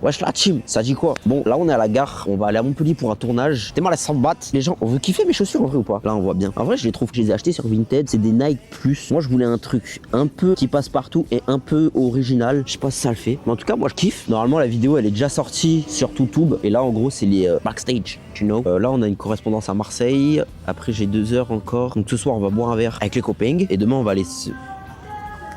Wesh la team, ça dit quoi? Bon, là on est à la gare, on va aller à Montpellier pour un tournage. T'es mal à 100 bahts. Les gens, on veut kiffer mes chaussures en vrai ou pas? Là on voit bien. En vrai, je les ai achetées sur Vinted, c'est des Nike Plus. Moi je voulais un truc un peu qui passe partout et un peu original. Je sais pas si ça le fait, mais en tout cas moi je kiffe. Normalement la vidéo elle est déjà sortie sur YouTube et là en gros c'est les backstage, you know. Là on a une correspondance à Marseille. Après j'ai 2 heures encore. Donc ce soir on va boire un verre avec les copains et demain on va aller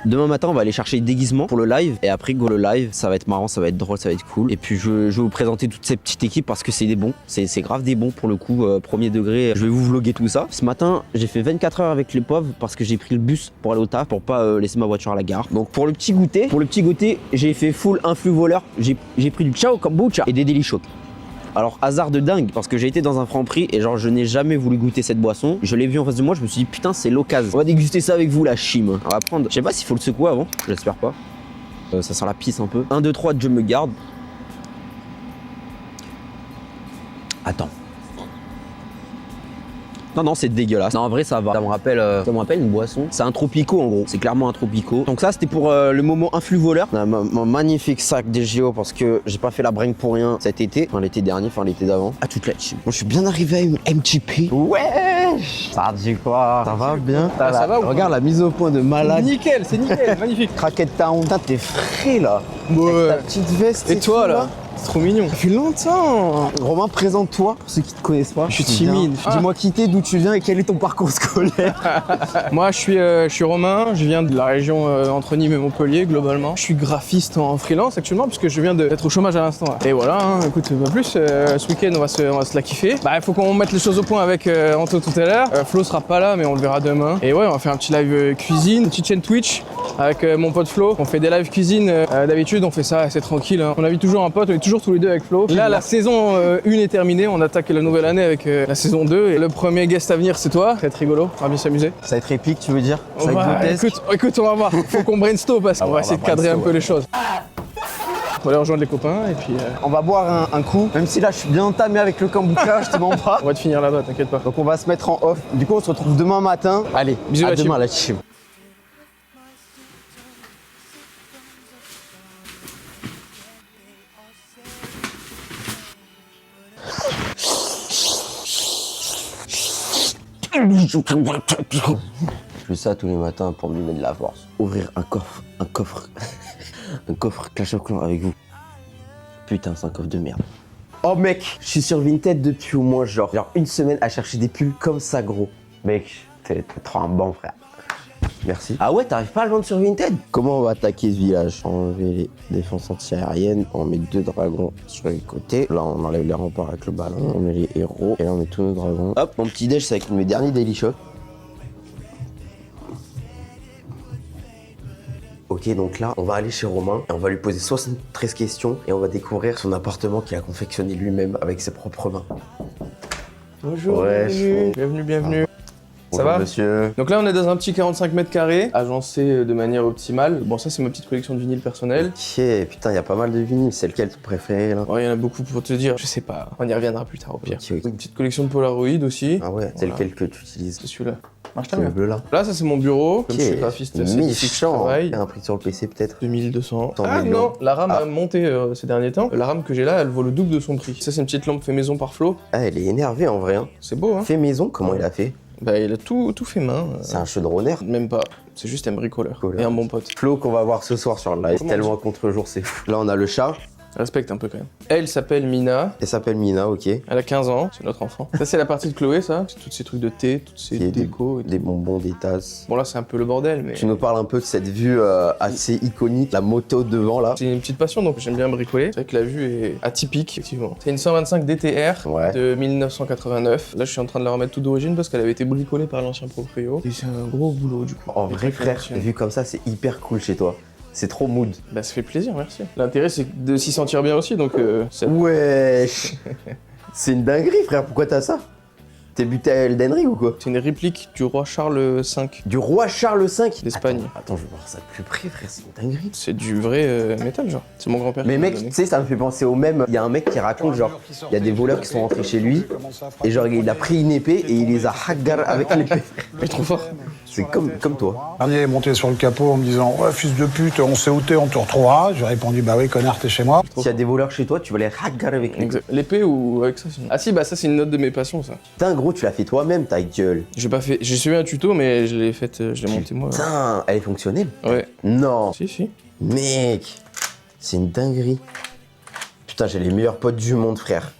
Demain matin, on va aller chercher des déguisements pour le live. Et après, go le live, ça va être marrant, ça va être drôle, ça va être cool. Et puis, je vais vous présenter toute cette petite équipe parce que c'est des bons. C'est grave des bons pour le coup, premier degré. Je vais vous vlogger tout ça. Ce matin, j'ai fait 24 heures avec les pauvres parce que j'ai pris le bus pour aller au taf, pour pas laisser ma voiture à la gare. Donc, pour le petit goûter, j'ai fait full influx voleur. J'ai pris du Ciao Kombucha et des Daily Shock. Alors hasard de dingue parce que j'ai été dans un Franprix et genre je n'ai jamais voulu goûter cette boisson. Je l'ai vu en face de moi, je me suis dit putain c'est l'occasion. On va déguster ça avec vous la chim. On va prendre, je sais pas s'il faut le secouer avant, j'espère pas. Ça sent la pisse un peu. 1, 2, 3, je me garde. Attends. Non, c'est dégueulasse. Non, en vrai, ça va. Ça me rappelle une boisson. C'est un Tropico, en gros. C'est clairement un Tropico. Donc ça, c'était pour le moment influx voleur. On a mon magnifique sac des JO parce que j'ai pas fait la bringue pour rien cet été. Enfin, l'été dernier, enfin, l'été d'avant. À toute la team. Moi, je suis bien arrivé à une MTP. Ouais. Ça dit quoi? Ça va bien? Ça va ou Regarde la mise au point de malade. Nickel, c'est nickel, magnifique. Craquette Town. Putain, t'es frais, là. Ouais. Avec ta petite veste. Et toi, là? C'est trop mignon. Ça fait longtemps. Romain, présente-toi pour ceux qui te connaissent pas. Je suis timide. Dis-moi qui t'es, d'où tu viens et quel est ton parcours scolaire. Moi, je suis Romain. Je viens de la région entre Nîmes et Montpellier, globalement. Je suis graphiste en freelance actuellement puisque je viens d'être au chômage à l'instant. Et voilà, hein, écoute, pas plus. Ce week-end, on va se la kiffer. Bah, il faut qu'on mette les choses au point avec Anto tout à l'heure. Flo sera pas là, mais on le verra demain. Et ouais, on va faire un petit live cuisine, une petite chaîne Twitch avec mon pote Flo. On fait des lives cuisine. D'habitude, on fait ça assez tranquille. Hein. On invite toujours un pote. On est toujours tous les deux avec Flo. Là, la saison 1 est terminée. On attaque la nouvelle année avec la saison 2. Et le premier guest à venir, c'est toi. Ça va être rigolo. On va bien s'amuser. Ça va être épique, tu veux dire? Ça va être grotesque. Écoute, on va voir. Faut qu'on brainstorm parce qu'on va essayer de cadrer un peu les choses. On va aller rejoindre les copains et puis... On va boire un coup, même si là je suis bien entamé avec le kombucha, je te mens pas. On va te finir là-bas, t'inquiète pas. Donc on va se mettre en off. Du coup on se retrouve demain matin. Allez, bisous à la demain la team. Je fais ça tous les matins pour me donner de la force. Ouvrir un coffre, un coffre Clash of Clans avec vous. Putain, c'est un coffre de merde. Oh mec, je suis sur Vinted depuis au moins genre une semaine à chercher des pulls comme ça gros. Mec, t'es trop un bon frère. Merci. Ah ouais, t'arrives pas à le vendre sur Vinted? Comment on va attaquer ce village? Enlever les défenses anti-aériennes, on met 2 dragons sur les côtés. Là, on enlève les remparts avec le ballon, on met les héros, et là, on met tous nos dragons. Hop, mon petit déj, c'est avec mes derniers Daily Shock. Ok, donc là, on va aller chez Romain et on va lui poser 73 questions et on va découvrir son appartement qu'il a confectionné lui-même avec ses propres mains. Bonjour, ouais, bienvenue. Ça Bonjour, va monsieur? Donc là, on est dans un petit 45 mètres carrés, agencé de manière optimale. Bon, ça, c'est ma petite collection de vinyles personnels. Ok, putain, il y a pas mal de vinyles. C'est lequel ton préféré là? Ouais, il y en a beaucoup pour te dire, je sais pas. On y reviendra plus tard au pire. Ok. Une petite collection de Polaroid aussi. Ah ouais, c'est Voilà. lequel que tu utilises? C'est celui-là. Marche C'est le bleu là. Là, ça, c'est mon bureau. Comme Ok, je suis graphiste, c'est ici que je méchant. travaille. Un prix sur le PC peut-être? 2200. 100 Ah millions. non, la RAM Ah. a monté ces derniers temps. La RAM que j'ai là, elle vaut le double de son prix. Ça, c'est une petite lampe fait maison par Flo. Ah, elle est énervée en vrai. Hein. C'est beau, hein? Fait maison, comment il a fait? Bah, il a tout fait main. C'est un chaudronnier. Même pas. C'est juste un bricoleur. Et un bon pote. Flo qu'on va voir ce soir sur le live. Comment Tellement contre-jour, c'est fou. Là, on a le chat. Respecte un peu quand même. Elle s'appelle Mina. Elle s'appelle Mina, ok. Elle a 15 ans, c'est notre enfant. Ça, c'est la partie de Chloé, ça. C'est tous ces trucs de thé, toutes ces Qui est décos. et tout. Des bonbons, des tasses. Bon, là, c'est un peu le bordel, mais. Tu nous parles un peu de cette vue assez iconique, la moto devant là. C'est une petite passion, donc j'aime bien bricoler. C'est vrai que la vue est atypique, effectivement. C'est une 125 DTR Ouais. de 1989. Là, je suis en train de la remettre toute d'origine parce qu'elle avait été bricolée par l'ancien proprio. Et c'est un gros boulot, du coup. En Et vrai, très frère, fonctionne. vu comme ça, c'est hyper cool chez toi. C'est trop mood. Bah, ça fait plaisir, merci. L'intérêt, c'est de s'y sentir bien aussi, donc. Wesh. C'est une dinguerie, frère. Pourquoi t'as ça? T'es buté à Elden Ring ou quoi? C'est une réplique du roi Charles V Du roi Charles V d'Espagne. Attends, je veux voir ça de plus près, frère, c'est une dinguerie. C'est du vrai métal, genre. C'est mon grand-père. Mais qui mec, me l'a tu sais, ça me fait penser au même. Il y a un mec qui raconte, genre, il y a des voleurs qui sont rentrés chez lui, et genre, il a pris une épée et il les a haggar avec l'épée. donné. Il est trop fort. C'est comme toi. Dernier est monté sur le capot en me disant ouais, fils de pute, on sait où t'es, on te retrouvera. J'ai répondu bah oui, connard, t'es chez moi. S'il y a des voleurs chez toi, tu vas les haggar avec l'épée. Exact. L'épée ou avec ça sinon. Ah si, bah ça c'est une note de mes passions ça. Putain, gros, tu l'as fait toi-même, ta gueule. J'ai pas fait. J'ai suivi un tuto mais je l'ai faite, je l'ai montée moi. Putain, elle est fonctionnelle? Ouais. Non. Si. Mec, c'est une dinguerie. Putain, j'ai les meilleurs potes du monde, frère.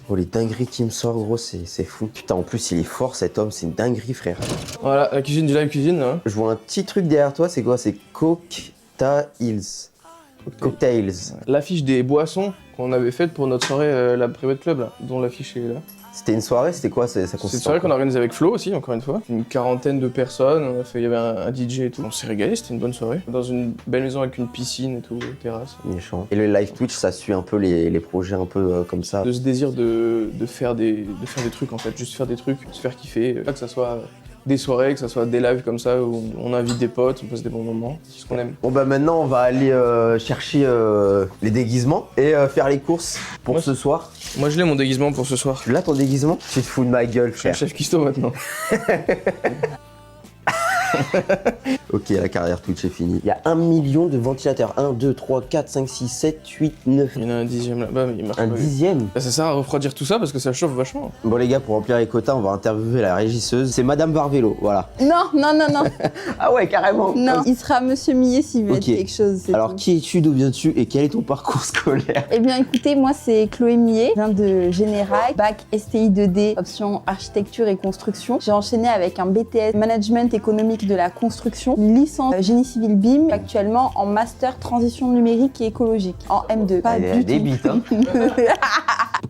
Oh, les dingueries qui me sortent, gros, c'est fou. Putain, en plus, il est fort, cet homme, c'est une dinguerie, frère. Voilà, la cuisine du live cuisine là. Je vois un petit truc derrière toi, c'est quoi? C'est Cocktails. Cocktails. L'affiche des boissons qu'on avait faite pour notre soirée, la Private Club là, dont l'affiche est là. C'était une soirée, c'était quoi? Ça C'est une consiste soirée en qu'on a quoi? organisée avec Flo aussi, encore une fois. Une quarantaine de personnes, on a fait, il y avait un DJ et tout. On s'est régalé, c'était une bonne soirée. Dans une belle maison avec une piscine et tout, terrasse. Méchant. Et le live Twitch, ça suit un peu les projets un peu comme ça. De ce désir de faire des trucs en fait, juste faire des trucs, se faire kiffer. Pas que ça soit des soirées, que ça soit des lives comme ça où on invite des potes, on passe des bons moments, c'est ce qu'on aime. Bon bah maintenant on va aller chercher les déguisements et faire les courses pour Ouais. ce soir. Moi je l'ai mon déguisement pour ce soir. Tu l'as ton déguisement? Tu te fous de ma gueule, Je suis le frère. chef cuistot maintenant. Ok, la carrière Twitch est finie. Il y a 1 million de ventilateurs. 1, 2, 3, 4, 5, 6, 7, 8, 9. Il y en a un dixième là-bas, mais il marche Un pas. dixième. Bah, ça sert à refroidir tout ça parce que ça chauffe vachement. Bon les gars, pour remplir les quotas, on va interviewer la régisseuse. C'est Madame Varvelo, voilà. Non, non, non, non, Ah ouais, carrément. non. Il sera Monsieur Millet s'il veut Ok. être quelque chose. c'est Alors tout. qui es-tu, d'où viens-tu et quel est ton parcours scolaire? Eh bien, écoutez, moi c'est Chloé Millet, je viens de Générac, bac STI 2D, option architecture et construction. J'ai enchaîné avec un BTS management économique de la construction, une licence génie civil BIM, actuellement en master transition numérique et écologique, en M2. Pas Elle a du des tout. bites, hein.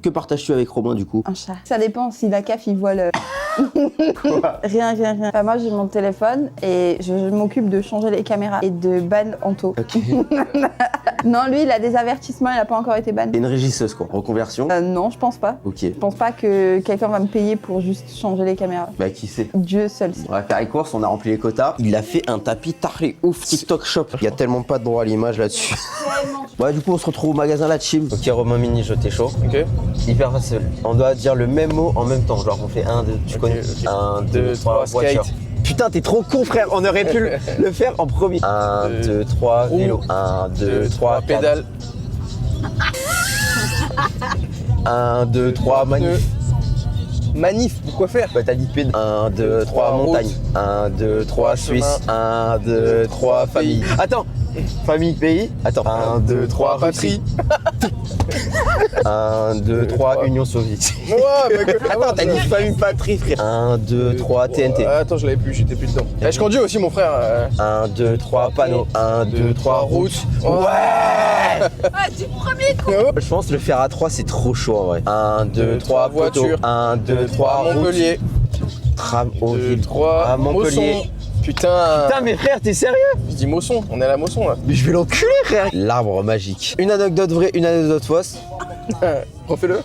Que partages-tu avec Romain du coup? Un chat. Ça dépend si la CAF il voit le. Rien. Enfin, moi j'ai mon téléphone et je m'occupe de changer les caméras et de ban Anto. Ok. Non, lui il a des avertissements, il a pas encore été ban. T'es une régisseuse quoi. Reconversion? Non, je pense pas. Ok. Je pense pas que quelqu'un va me payer pour juste changer les caméras. Bah qui sait? Dieu seul sait. On va faire les courses, on a rempli les quotas. Il a fait un tapis taré ouf TikTok Shop. Il y a tellement pas de droit à l'image là-dessus. Ouais, du coup, on se retrouve au magasin La Chim. Ok, Romain Mini, je t'ai chaud. Ok. Hyper facile. On doit dire le même mot en même temps. Genre, on fait 1, 2, tu connais? ok. 1, 2, 2, 3, 3, voiture. skate. Putain, t'es trop con, frère. On aurait pu le faire en premier. 1, 2, 3, vélo. 1, 2, 3, pédale. 1, 2, 3, manif. Manif, pourquoi faire? Bah, t'as dit pédale. 1, 2, 3, route. montagne. 1, 2, 3, Suisse. chemin. 1, 2, 3, famille. Attends. Famille, pays. Attends. 1, 2, 3, patrie. 1, 2, 3, Union soviétique. Ouais, mais Attends, t'as dit famille, patrie, frère. 1, 2, 3, TNT. Attends, je l'avais plus, j'étais plus dedans. Je conduis aussi, mon frère. 1, 2, 3, panneaux. 1, 2, 3, route. Ouais. Ah, du premier coup. Je pense que le faire à 3, c'est trop chaud en vrai. 1, 2, 3, voiture. voiture. 1, 2, 3, Montpellier. Tram au 2, ville. 3, à Montpellier. Mosson. Putain. Putain, mais frère, t'es sérieux? Je dis Mosson, on est à la Mosson là. Mais je vais l'enculer, frère. L'arbre magique. Une anecdote vraie, une anecdote fausse. Refais-le.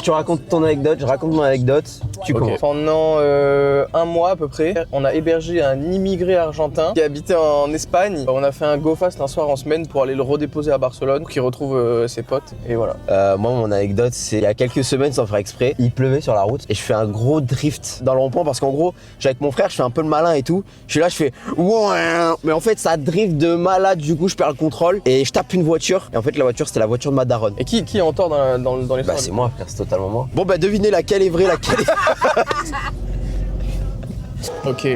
Tu racontes ton anecdote, je raconte mon anecdote. Tu Ok. commences. Pendant un mois à peu près, on a hébergé un immigré argentin qui habitait en Espagne. On a fait un go fast un soir en semaine pour aller le redéposer à Barcelone, pour qu'il retrouve ses potes. Et voilà. Moi, mon anecdote, c'est il y a quelques semaines, sans faire exprès, il pleuvait sur la route et je fais un gros drift dans le rond-point parce qu'en gros, j'ai avec mon frère, je fais un peu le malin et tout. Je suis là, je fais ouin, mais en fait, ça drift de malade. Du coup, je perds le contrôle et je tape une voiture. Et en fait, la voiture, c'était la voiture de ma daronne. Et qui est en tort dans l'histoire? Bah, c'est moi, frère, c'est totalement moi. Bon, bah, devinez laquelle est vraie, laquelle est. Ok.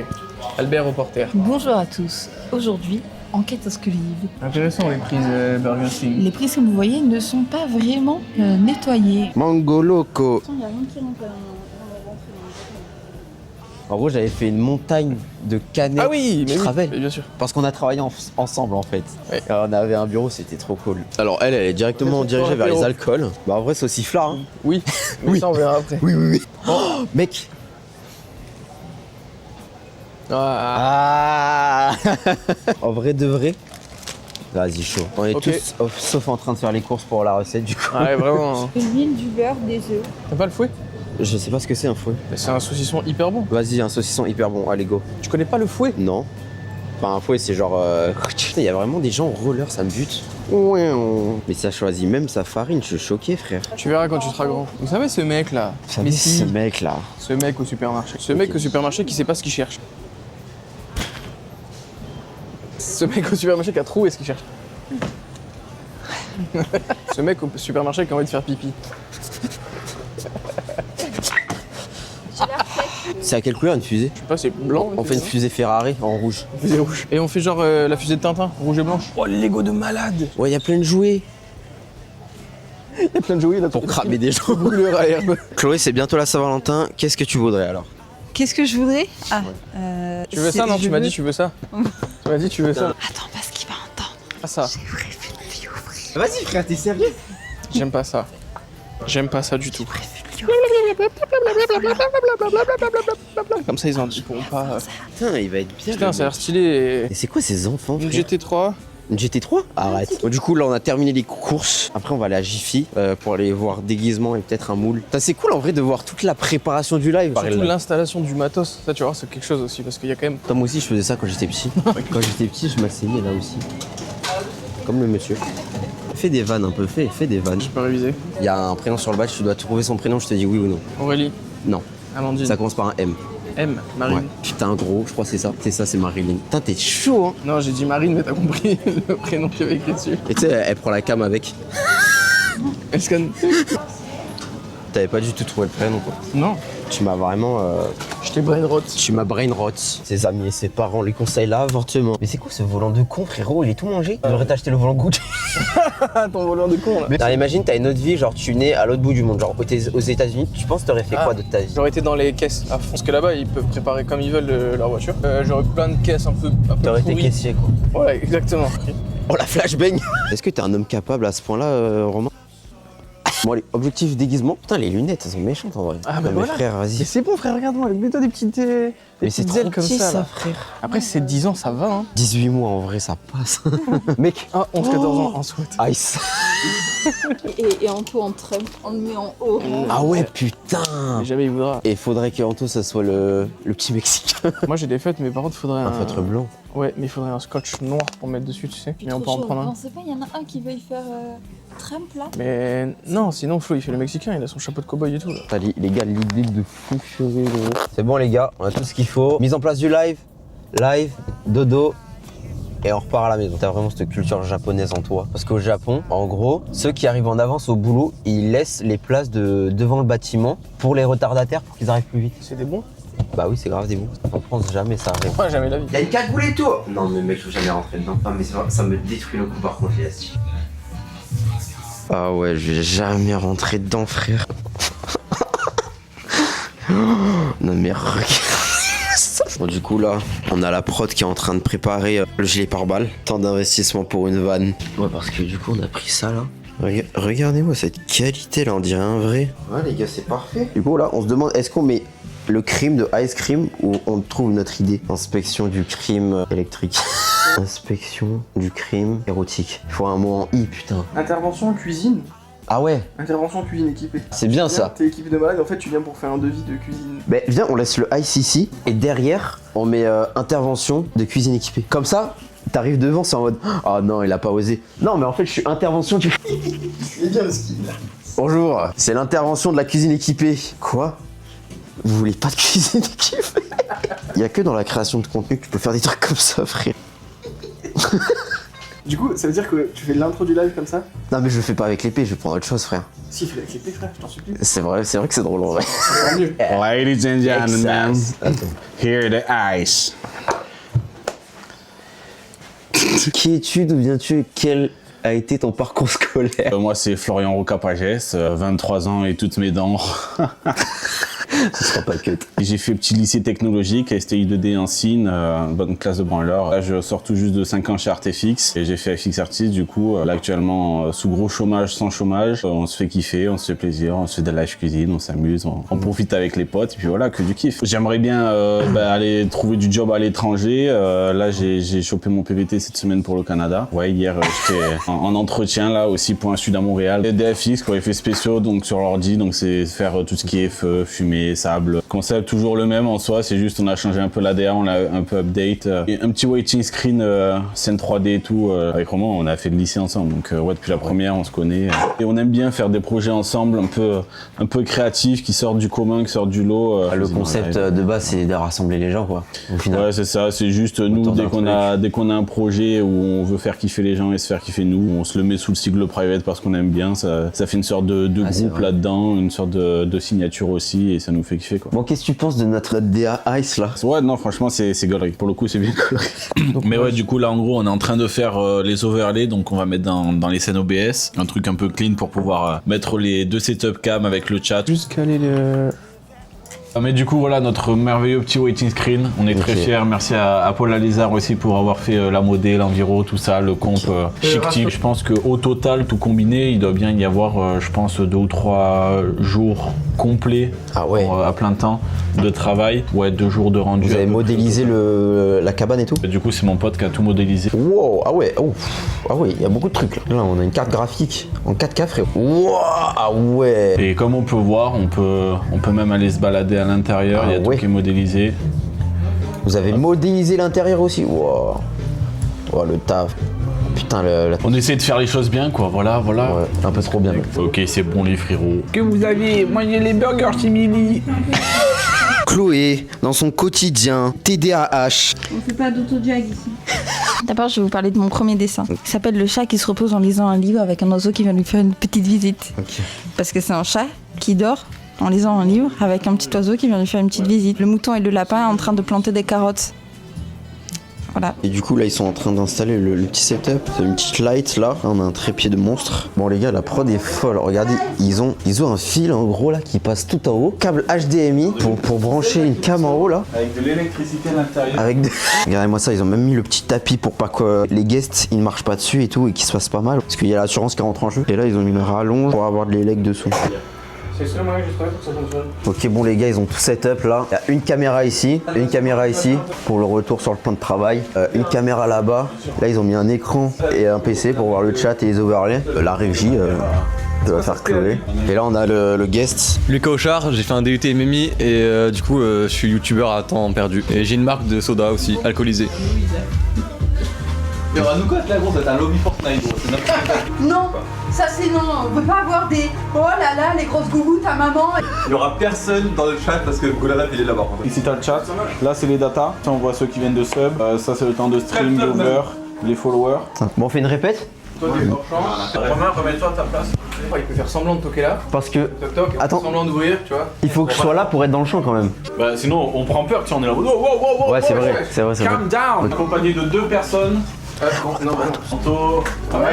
Albert reporter. Bonjour à tous. Aujourd'hui, enquête exclusive. Intéressant les prises Burger King. Les prises, comme vous voyez, ne sont pas vraiment nettoyées. Mango Loco. Il y a rien qui rentre dans En gros, j'avais fait une montagne de canettes. Ah oui, tu mais te oui, rappelles? mais bien sûr. Parce qu'on a travaillé ensemble en fait. Ouais. On avait un bureau, c'était trop cool. Alors elle est directement Qu'est-ce que dirigée tu vers fais, les apéro alcools. Bah en vrai c'est aussi flard. Hein. Oui, mais Oui. ça on verra après. Oui, oui, oui. Oh, mec. Ah, En vrai de vrai. Vas-y chaud. On est Ok. tous sauf en train de faire les courses pour la recette du coup. ouais, vraiment. De l'huile, du beurre, des œufs. T'as pas le fouet? Je sais pas ce que c'est un fouet. C'est un saucisson hyper bon. Vas-y, un saucisson hyper bon, allez go. Tu connais pas le fouet? Non. Enfin, un fouet, c'est genre. Il y a vraiment des gens en roller, ça me bute. Mais ça choisit même sa farine, je suis choqué, frère. Tu verras quand tu seras grand. Vous savez, ce mec là. Mais si. ce mec là. Ce mec au supermarché. Ce mec au supermarché qui sait pas ce qu'il cherche. Ce mec au supermarché qui a trouvé ce qu'il cherche. Ce mec au supermarché qui a envie de faire pipi. C'est à quelle couleur une fusée? Je sais pas, c'est blanc. On fait une fusée Ferrari en rouge. Fusée rouge. Et on fait genre la fusée de Tintin, rouge et blanche. Oh, le Lego de malade. Ouais, y a plein de jouets. Il y a plein de jouets là. Pour cramer des gens. Brûleur à herbe. Chloé, c'est bientôt la Saint-Valentin. Qu'est-ce que tu voudrais alors? Qu'est-ce que je voudrais? Tu veux ça? Non, tu m'as dit tu veux ça. Tu m'as dit tu veux ça. Attends, parce qu'il va entendre. Ah ça. Vas-y, frère, t'es sérieux? J'aime pas ça. J'aime pas ça du tout. Comme ça, ils pourront pas. Putain, il va être bien. Putain, ça a l'air stylé. Et c'est quoi ces enfants, Une frère? GT3. Une GT3? Arrête. Bon, du coup, là, on a terminé les courses. Après, on va aller à Jiffy pour aller voir déguisement et peut-être un moule. C'est cool en vrai de voir toute la préparation du live. Surtout l'installation du matos. Ça, tu vois, c'est quelque chose aussi parce qu'il y a quand même. Moi aussi, je faisais ça quand j'étais petit. Quand j'étais petit, je m'asseyais là aussi. Comme le monsieur. Fais des vannes un peu, fais des vannes. Je peux réviser. Il y a un prénom sur le badge, tu dois trouver son prénom, je te dis oui ou non. Aurélie. Non. Amandine. Ça commence par un M. M. Marine. Ouais. Putain, gros, je crois que c'est ça. C'est ça, c'est Marilyn. Putain, t'es chaud, hein. Non, j'ai dit Marine, mais t'as compris le prénom qu'il y avait écrit dessus. Et tu sais, elle prend la cam avec. Elle scanne. T'avais pas du tout trouvé le prénom, quoi. Non. Tu m'as vraiment. Je t'ai brain rot. Tu m'as brain rot. Ses amis et ses parents lui conseillent l'avortement. Mais c'est quoi ce volant de con, frérot? Il est tout mangé. Tu devrais t'acheter le volant Gucci. Ton volant de con là. Non, imagine, t'as une autre vie, genre tu nais à l'autre bout du monde, genre aux États-Unis. Tu penses t'aurais fait quoi de ta vie? J'aurais été dans les caisses à fond. Parce que là-bas, ils peuvent préparer comme ils veulent leur voiture. J'aurais plein de caisses un peu T'aurais été pourries. caissier, quoi. Voilà, exactement. Oh la flashbang. Est-ce que t'es un homme capable à ce point-là, Romain? Bon allez, objectif déguisement. Putain, les lunettes, elles sont méchantes en vrai. Ah, bah non, mais voilà. frère, Mais vas-y. c'est bon, frère, regarde-moi. Mets-toi des petites, Mais c'est trop ailes comme petit, ça, là. frère. Après, c'est 10 ans, ça va, hein. 18 mois en vrai, ça passe. Mec. Ah, 11-14 ans en sweat. Ice. Et Anto en Trump, on le met en haut. Ah ouais, putain. Mais jamais il voudra. Et faudrait que Anto, ça soit le petit Mexicain. Moi, j'ai des fêtes, mais par contre, faudrait Un feutre blanc. Ouais, mais il faudrait un scotch noir pour mettre dessus, tu sais. Mais on peut en prendre un. On sait pas, il y en a un qui veuille faire Trump là. Mais non, sinon Flo il fait le Mexicain, il a son chapeau de cow-boy et tout là. Putain, les gars, l'idée de fou furieux, gros. C'est bon, les gars, on a tout ce qu'il faut. Mise en place du live, dodo. Et on repart à la maison. T'as vraiment cette culture japonaise en toi. Parce qu'au Japon, en gros, ceux qui arrivent en avance au boulot, ils laissent les places devant le bâtiment pour les retardataires pour qu'ils arrivent plus vite. C'est des bons? Bah oui, c'est grave des bons. En France, jamais ça arrive. Moi jamais la vie. Y'a une cagoule et tout. Non mais mec, je veux jamais rentrer dedans. Non mais ça me détruit le coup par contre, les astuces. Ah ouais, je vais jamais rentrer dedans, frère. Non mais regarde ça. Bon du coup là, on a la prod qui est en train de préparer le gilet pare-balles. Tant d'investissement pour une vanne. Ouais, parce que du coup on a pris ça là. Regardez-moi cette qualité là, on dirait un vrai. Ouais les gars, c'est parfait. Du coup là, on se demande, est-ce qu'on met le crime de Ice Cream ou on trouve notre idée? Inspection du crime électrique. Inspection du crime érotique. Il faut un mot en I, putain. Intervention cuisine. Ah ouais, Intervention cuisine équipée. c'est bien ça. T'es équipé de malade, en fait tu viens pour faire un devis de cuisine. Ben viens, on laisse le ice ici et derrière on met intervention de cuisine équipée. Comme ça, t'arrives devant, c'est en mode oh non, il a pas osé. Non mais en fait je suis intervention du. C'est bien le ski. Bonjour, c'est l'intervention de la cuisine équipée. Quoi? Vous voulez pas de cuisine équipée? Il y a que dans la création de contenu que tu peux faire des trucs comme ça, frère. Du coup, ça veut dire que tu fais l'intro du live comme ça? Non mais je le fais pas avec l'épée, je vais prendre autre chose, frère. Si, fais avec l'épée, frère, je t'en supplie. C'est vrai que c'est drôle en vrai. Encore mieux. Ladies and gentlemen, Attends. here the ice. Qui es-tu? D'où viens-tu? Quel a été ton parcours scolaire? Moi, c'est Florian Rocapagès, 23 ans et toutes mes dents. Ce sera pas cut. J'ai fait petit lycée technologique, STI 2D en Cine, bonne classe de branleur. Là, je sors tout juste de 5 ans chez Artefix et j'ai fait FX Artist. Du coup, là actuellement, sous gros chômage, sans chômage, on se fait kiffer, on se fait plaisir, on se fait de la live cuisine, on s'amuse, on profite avec les potes et puis voilà, que du kiff. J'aimerais bien aller trouver du job à l'étranger. Là, j'ai chopé mon PVT cette semaine pour le Canada. Ouais, hier, j'étais en entretien là aussi pour un sud à Montréal. DFX, quoi, effets spéciaux, donc sur l'ordi, donc c'est faire tout ce qui est feu, fumée, sable. Concept toujours le même en soi, c'est juste on a changé un peu l'ADA, on l'a un peu update. Et un petit waiting screen, scène 3D et tout. Avec Romain, on a fait le lycée ensemble, donc ouais, depuis la première, on se connaît. Et on aime bien faire des projets ensemble, un peu créatifs, qui sortent du commun, qui sortent du lot. Le concept de base, c'est de rassembler les gens, quoi. Au final. Ouais, c'est ça, c'est juste nous, dès qu'on a un projet où on veut faire kiffer les gens et se faire kiffer nous, on se le met sous le sigle private parce qu'on aime bien, ça fait une sorte de groupe là-dedans, une sorte de signature aussi, et ça nous fait kiffer, quoi. Bon, qu'est-ce que tu penses de notre DA Ice là? Ouais, non, franchement, c'est galerie. Pour le coup, c'est bien galerie. Mais ouais, du coup, là, en gros, on est en train de faire les overlays, donc on va mettre dans les scènes OBS, un truc un peu clean pour pouvoir mettre les deux setup cam avec le chat. Juste caler le... Mais du coup, voilà notre merveilleux petit waiting screen. On est très fiers. Merci à Paul Alizar aussi pour avoir fait la modé, l'enviro, tout ça, le comp chic type. Je pense qu'au total, tout combiné, il doit bien y avoir, je pense, 2 ou 3 jours complets à plein temps de travail. Ouais, 2 jours de rendu. Vous avez modélisé la cabane et tout? Du coup, c'est mon pote qui a tout modélisé. Wow, ah ouais, il y a beaucoup de trucs là. Là, on a une carte graphique en 4K, frère. Wow, ah ouais. Et comme on peut voir, on peut même aller se balader à l'intérieur, il y a tout qui est modélisé. Vous avez modélisé l'intérieur aussi? Wow. Oh, le taf. Putain, on essaie de faire les choses bien, quoi, voilà. Ouais, un peu trop bien. Ok, c'est bon les frérots. Que vous avez mangé les burgers Timili. Chloé, dans son quotidien, TDAH. On fait pas d'autodiag ici. D'abord, je vais vous parler de mon premier dessin. Il s'appelle Le chat qui se repose en lisant un livre avec un oiseau qui vient lui faire une petite visite. Ok. Parce que c'est un chat qui dort en lisant un livre avec un petit oiseau qui vient lui faire une petite visite. Le mouton et le lapin en train de planter des carottes. Voilà. Et du coup là ils sont en train d'installer le petit setup, c'est une petite light là, on a un trépied de monstre. Bon les gars, la prod est folle, regardez, ils ont un fil en gros là qui passe tout en haut, câble HDMI pour brancher une cam en haut là. Avec de l'électricité à l'intérieur. Regardez-moi ça, ils ont même mis le petit tapis pour pas que les guests ils ne marchent pas dessus et tout et qu'ils se fassent pas mal. Parce qu'il y a l'assurance qui rentre en jeu. Et là ils ont mis une rallonge pour avoir de l'élec dessous. C'est le seul moyen que j'ai trouvé pour que ça fonctionne. Ok bon les gars, ils ont tout setup là. Il y a une caméra ici pour le retour sur le plan de travail. Une caméra là-bas. Là ils ont mis un écran et un PC pour voir le chat et les overlays. La régie va faire Chloé. Et là on a le guest. Lucas Auchard, j'ai fait un DUT MMI et du coup je suis youtubeur à temps perdu. Et j'ai une marque de soda aussi, alcoolisé. Il y aura nous quoi là gros, c'est un lobby Fortnite gros, c'est n'importe quoi. Non, ça c'est non, on peut pas avoir des oh là là, les grosses gougous, ta maman. Il y aura personne dans le chat parce que Golala il est là-bas. Ici t'as le chat, là c'est les datas, on voit ceux qui viennent de sub, ça c'est le temps de stream, d'over, les followers. Bon on fait une répète. Toi t'es hors champ. Romain, remets-toi à ta place. Il peut faire semblant de toquer là. Parce que. Toc toc, Attends. semblant d'ouvrir, tu vois. Il faut que je sois là pour être dans le champ quand même. Bah sinon on prend peur, tu sais, on est là. Wow, Ouais c'est vrai, c'est vrai. Calm down. Accompagné de 2 personnes. Non, bah non. Santo. Ah ouais,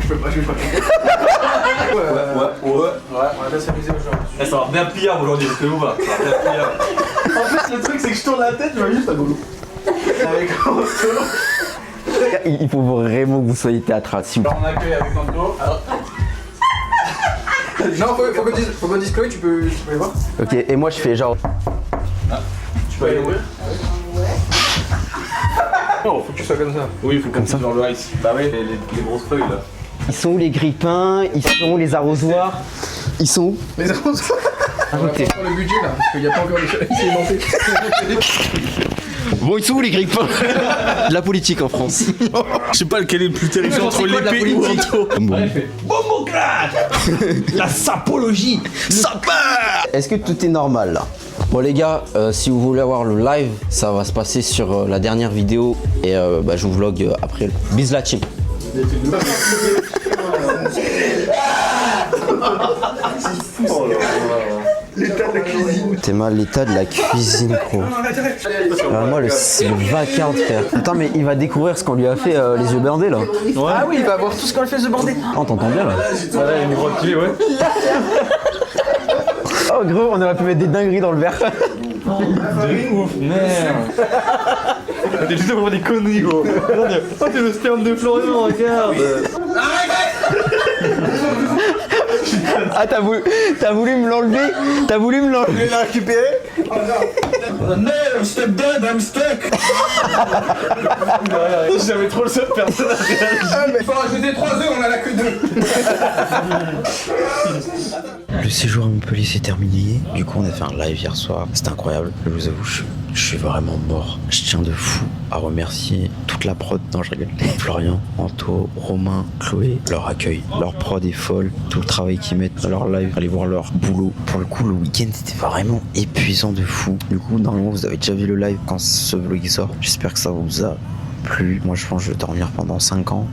je peux pas. Ouais, là c'est amusé aujourd'hui. Ça va bien pliable aujourd'hui, parce que nous va. Ça va bien pliable. En fait, le truc c'est que je tourne la tête, je vois juste un goulot. Avec Anto. Il faut vraiment que vous soyez théâtral. Alors on accueille avec Anto. Non, faut qu'on dise Chloé, tu peux les voir. Ok, et moi je fais genre. Tu peux aller ouvrir. Non, faut que tu sois comme ça. Oui, il faut comme ça vers le ice. Bah ouais, les grosses feuilles là. Ils sont où les grippins? Ils sont où les arrosoirs? Ils sont où? Les arrosoirs. On a pas encore le budget là, parce qu'il n'y a pas encore le soleil qui est monté. Bon, ils sont où les grippins? De la politique en France. Je sais pas lequel est le plus terrifiant entre l'épée ou Anto. Bon crack. La sapologie. Sapeur. Est-ce que tout est normal là? Bon les gars, si vous voulez avoir le live, ça va se passer sur la dernière vidéo et je vous vlog après. Bis la team. L'état de la cuisine. T'es mal l'état de la cuisine, gros. Moi, c'est le vacarme, frère. Attends, mais il va découvrir ce qu'on lui a fait les yeux bandés là. Ah oui, il va voir tout ce qu'on lui fait se bander. Oh, t'entends bien là? Ouais, il est tranquille, ouais. Oh gros, on aurait pu mettre des dingueries dans le verre. Merde. T'es juste pour des conneries, gros. Oh, t'es le sperme de Florian, regarde. Ah, t'as voulu me l'enlever? T'as voulu me l'enlever? Tu l'as récupéré? No, I'm stuck dead, I'm stuck. J'avais trop le seul, personne n'a réagi. Faut rajouter 3 œufs, on en a que 2. Le séjour à Montpellier s'est terminé. Du coup, on a fait un live hier soir. C'était incroyable. Je vous avoue, je suis vraiment mort. Je tiens de fou à remercier toute la prod. Non, je rigole. Florian, Anto, Romain, Chloé, leur accueil. Leur prod est folle. Tout le travail qu'ils mettent dans leur live. Allez voir leur boulot. Pour le coup, le week-end, c'était vraiment épuisant de fou. Du coup, normalement, vous avez déjà vu le live quand ce vlog sort. J'espère que ça vous a plu. Moi, je pense que je vais dormir pendant 5 ans.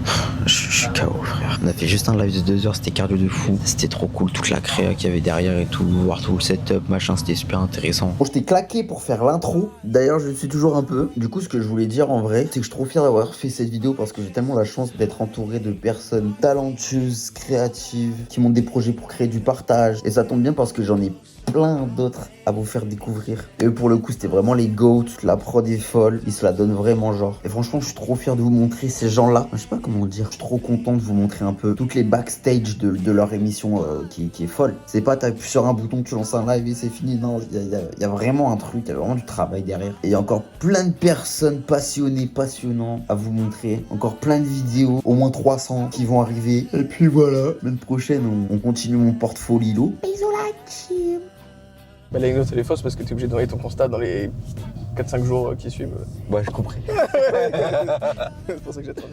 Je suis KO, frère. On a fait juste un live de 2 heures, c'était cardio de fou. C'était trop cool, toute la créa qu'il y avait derrière et tout, voir tout le setup, machin, c'était super intéressant. Bon, j'étais claqué pour faire l'intro. D'ailleurs, je le suis toujours un peu. Du coup, ce que je voulais dire en vrai, c'est que je suis trop fier d'avoir fait cette vidéo parce que j'ai tellement la chance d'être entouré de personnes talentueuses, créatives, qui montent des projets pour créer du partage. Et ça tombe bien parce que j'en ai plein d'autres à vous faire découvrir. Et eux, pour le coup, c'était vraiment les GOAT. La prod est folle. Ils se la donnent vraiment, genre. Et franchement, je suis trop fier de vous montrer ces gens-là. Je sais pas comment dire. Je suis trop content de vous montrer un peu toutes les backstage de leur émission qui est folle. C'est pas t'appuies sur un bouton, tu lances un live et c'est fini. Non, il y a vraiment un truc. Il y a vraiment du travail derrière. Et il y a encore plein de personnes passionnées, passionnantes à vous montrer. Encore plein de vidéos. Au moins 300 qui vont arriver. Et puis voilà. Semaine prochaine, on continue mon portfolio. Bisous la team. Bah, l'anecdote elle est fausse parce que t'es obligé de donner ton constat dans les 4-5 jours qui suivent. Ouais, j'ai compris. C'est pour ça que j'attends.